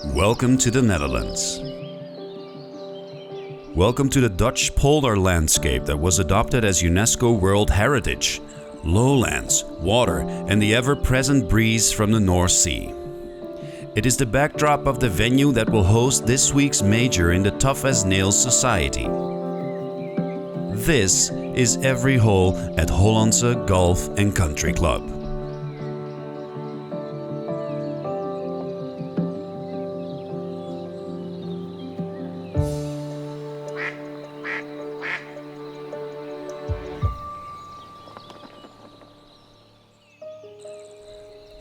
Welcome to the Netherlands. Welcome to the Dutch polder landscape that was adopted as Unseco World Heritage. Lowlands, water and the ever-present breeze from the North Sea. It is the backdrop of the venue that will host this week's major in the tough as nails society. This is every hole at Hollandse Golf and Country Club.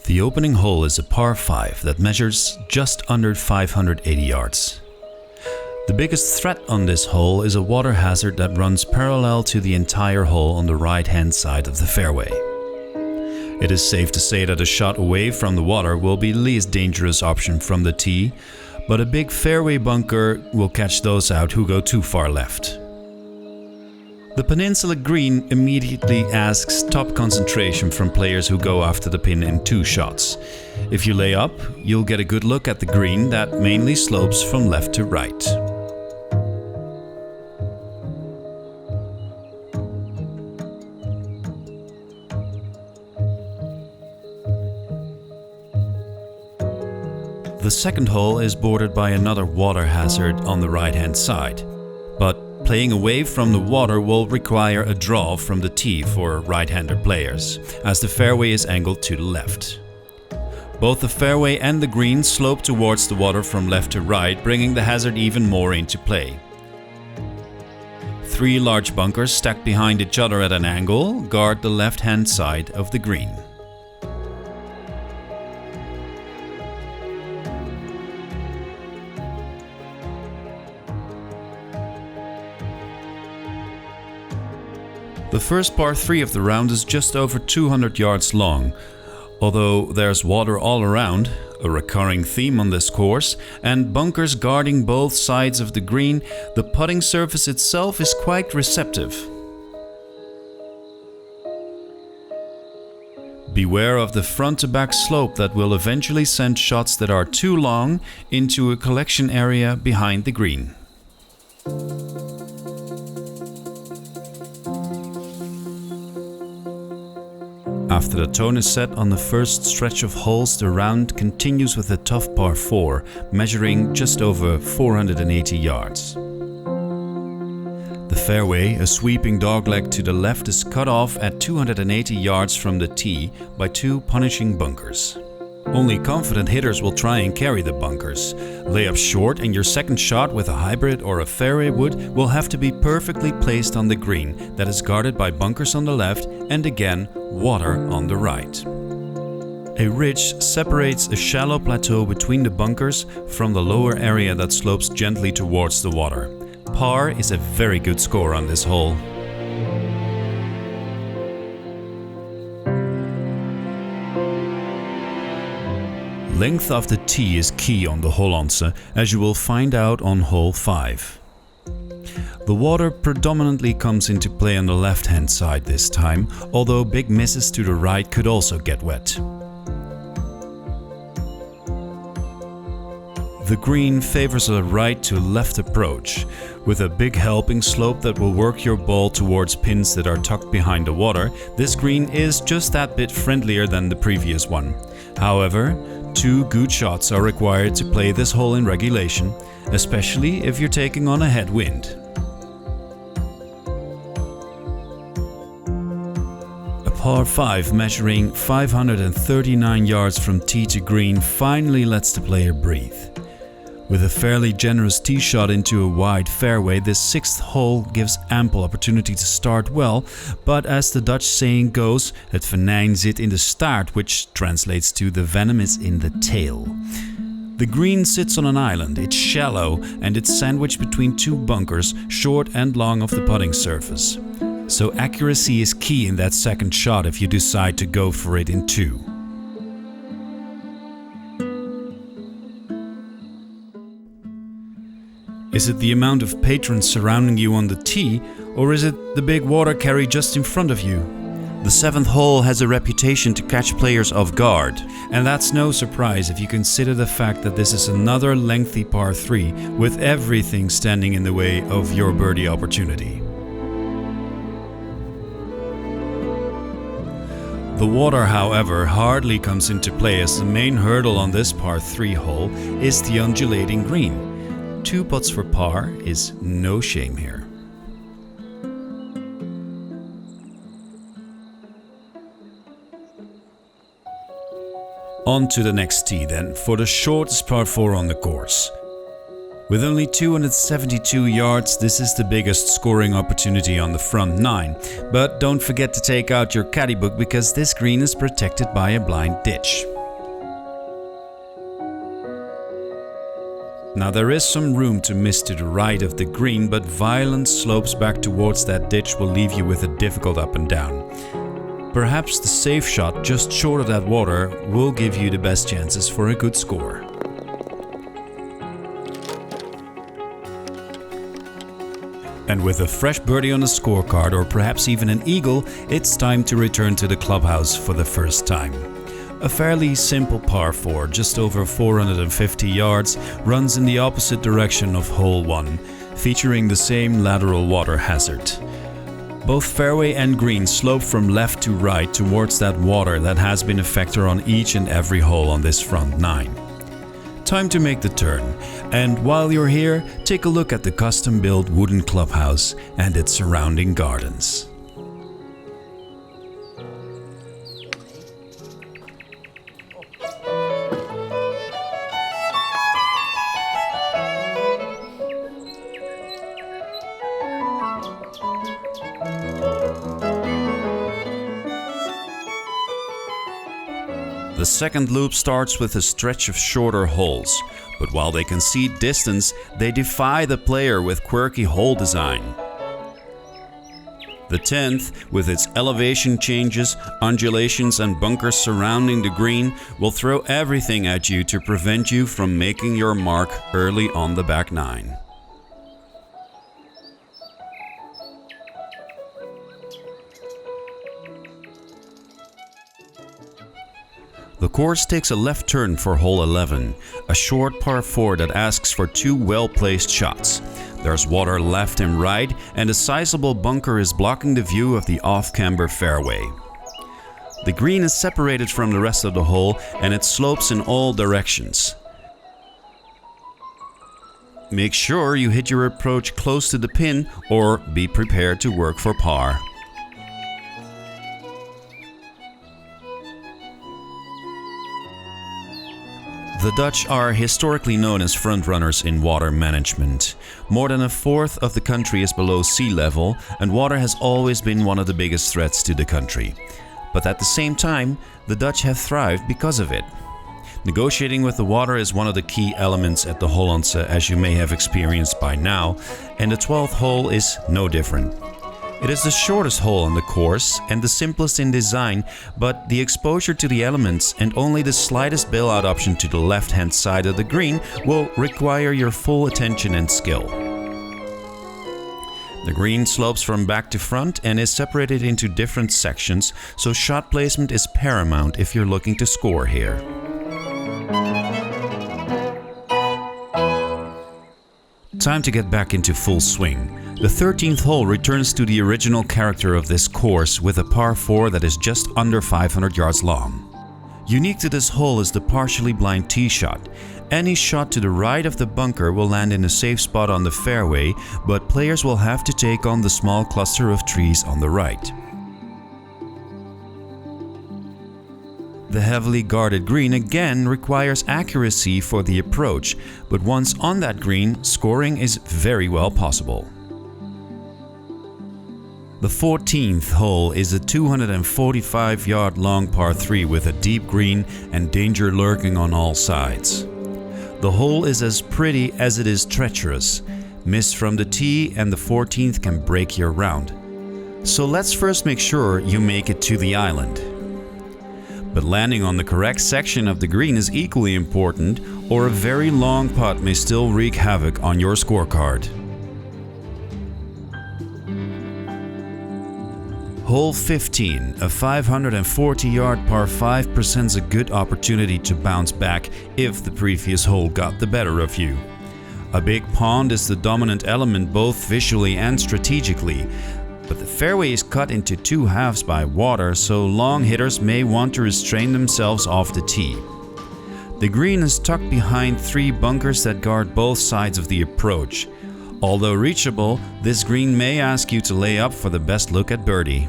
The opening hole is a par 5 that measures just under 580 yards. The biggest threat on this hole is a water hazard that runs parallel to the entire hole on the right-hand side of the fairway. It is safe to say that a shot away from the water will be the least dangerous option from the tee, but a big fairway bunker will catch those out who go too far left. The Peninsula Green immediately asks top concentration from players who go after the pin in 2 shots. If you lay up, you'll get a good look at the green that mainly slopes from left to right. The second hole is bordered by another water hazard on the right-hand side, but playing away from the water will require a draw from the tee for right-hander players, as the fairway is angled to the left. Both the fairway and the green slope towards the water from left to right, bringing the hazard even more into play. 3 large bunkers stacked behind each other at an angle guard the left-hand side of the green. The first par 3 of the round is just over 200 yards long. Although there's water all around, a recurring theme on this course, and bunkers guarding both sides of the green, the putting surface itself is quite receptive. Beware of the front-to-back slope that will eventually send shots that are too long into a collection area behind the green. After the tone is set on the first stretch of holes, the round continues with a tough par 4, measuring just over 480 yards. The fairway, a sweeping dogleg to the left, is cut off at 280 yards from the tee by 2 punishing bunkers. Only confident hitters will try and carry the bunkers. Lay up short and your second shot with a hybrid or a fairway wood will have to be perfectly placed on the green that is guarded by bunkers on the left and again water on the right. A ridge separates a shallow plateau between the bunkers from the lower area that slopes gently towards the water. Par is a very good score on this hole. Length of the tee is key on the Hollandse, as you will find out on hole 5. The water predominantly comes into play on the left-hand side this time, although big misses to the right could also get wet. The green favors a right to left approach, with a big helping slope that will work your ball towards pins that are tucked behind the water. This green is just that bit friendlier than the previous one. However, 2 good shots are required to play this hole in regulation, especially if you're taking on a headwind. A par 5 measuring 539 yards from tee to green finally lets the player breathe. With a fairly generous tee shot into a wide fairway, this 6th hole gives ample opportunity to start well, but as the Dutch saying goes, het venijn zit in de staart, which translates to the venom is in the tail. The green sits on an island, it's shallow and it's sandwiched between 2 bunkers, short and long of the putting surface. So accuracy is key in that second shot if you decide to go for it in 2. Is it the amount of patrons surrounding you on the tee, or is it the big water carry just in front of you? The 7th hole has a reputation to catch players off guard, and that's no surprise if you consider the fact that this is another lengthy par 3 with everything standing in the way of your birdie opportunity. The water, however, hardly comes into play, as the main hurdle on this par 3 hole is the undulating green. 2 putts for par is no shame here. On to the next tee then, for the shortest par 4 on the course. With only 272 yards, this is the biggest scoring opportunity on the front 9. But don't forget to take out your caddy book, because this green is protected by a blind ditch. Now there is some room to miss to the right of the green, but violent slopes back towards that ditch will leave you with a difficult up and down. Perhaps the safe shot just short of that water will give you the best chances for a good score. And with a fresh birdie on the scorecard, or perhaps even an eagle, it's time to return to the clubhouse for the first time. A fairly simple par 4, just over 450 yards, runs in the opposite direction of hole 1, featuring the same lateral water hazard. Both fairway and green slope from left to right towards that water that has been a factor on each and every hole on this front 9. Time to make the turn, and while you're here, take a look at the custom-built wooden clubhouse and its surrounding gardens. The second loop starts with a stretch of shorter holes, but while they concede distance, they defy the player with quirky hole design. The 10th, with its elevation changes, undulations and bunkers surrounding the green, will throw everything at you to prevent you from making your mark early on the back 9. The course takes a left turn for hole 11, a short par 4 that asks for 2 well-placed shots. There's water left and right, and a sizable bunker is blocking the view of the off-camber fairway. The green is separated from the rest of the hole, and it slopes in all directions. Make sure you hit your approach close to the pin, or be prepared to work for par. The Dutch are historically known as frontrunners in water management. More than a fourth of the country is below sea level, and water has always been one of the biggest threats to the country. But at the same time, the Dutch have thrived because of it. Negotiating with the water is one of the key elements at the Hollandse, as you may have experienced by now, and the 12th hole is no different. It is the shortest hole on the course and the simplest in design, but the exposure to the elements and only the slightest bailout option to the left-hand side of the green will require your full attention and skill. The green slopes from back to front and is separated into different sections, so shot placement is paramount if you're looking to score here. Time to get back into full swing. The 13th hole returns to the original character of this course with a par 4 that is just under 500 yards long. Unique to this hole is the partially blind tee shot. Any shot to the right of the bunker will land in a safe spot on the fairway, but players will have to take on the small cluster of trees on the right. The heavily guarded green again requires accuracy for the approach, but once on that green, scoring is very well possible. The 14th hole is a 245-yard long par 3 with a deep green and danger lurking on all sides. The hole is as pretty as it is treacherous. Miss from the tee and the 14th can break your round. So let's first make sure you make it to the island. But landing on the correct section of the green is equally important, or a very long putt may still wreak havoc on your scorecard. Hole 15, a 540-yard par 5, presents a good opportunity to bounce back if the previous hole got the better of you. A big pond is the dominant element both visually and strategically, but the fairway is cut into two halves by water, so long hitters may want to restrain themselves off the tee. The green is tucked behind three bunkers that guard both sides of the approach. Although reachable, this green may ask you to lay up for the best look at birdie.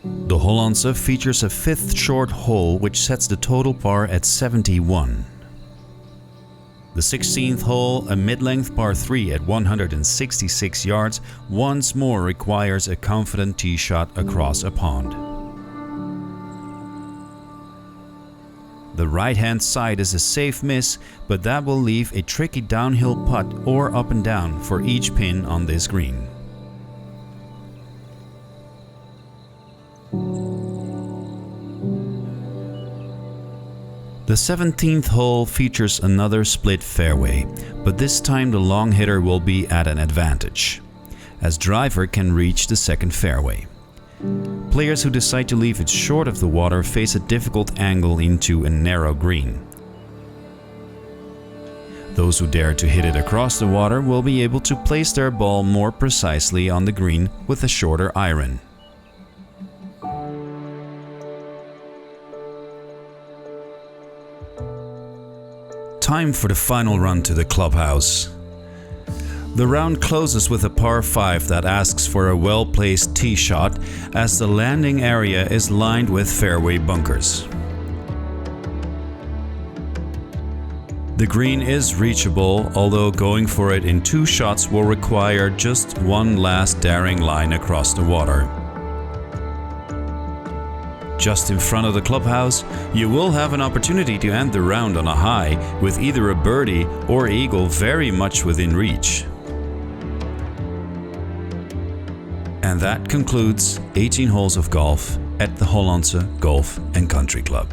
The Hollandse features a fifth short hole which sets the total par at 71. The 16th hole, a mid-length par 3 at 166 yards, once more requires a confident tee shot across a pond. The right-hand side is a safe miss, but that will leave a tricky downhill putt or up and down for each pin on this green. The 17th hole features another split fairway, but this time the long hitter will be at an advantage, as driver can reach the second fairway. Players who decide to leave it short of the water face a difficult angle into a narrow green. Those who dare to hit it across the water will be able to place their ball more precisely on the green with a shorter iron. Time for the final run to the clubhouse. The round closes with a par 5 that asks for a well-placed tee shot, as the landing area is lined with fairway bunkers. The green is reachable, although going for it in two shots will require just one last daring line across the water. Just in front of the clubhouse, you will have an opportunity to end the round on a high, with either a birdie or eagle very much within reach. And that concludes 18 holes of golf at the Hollandse Golf and Country Club.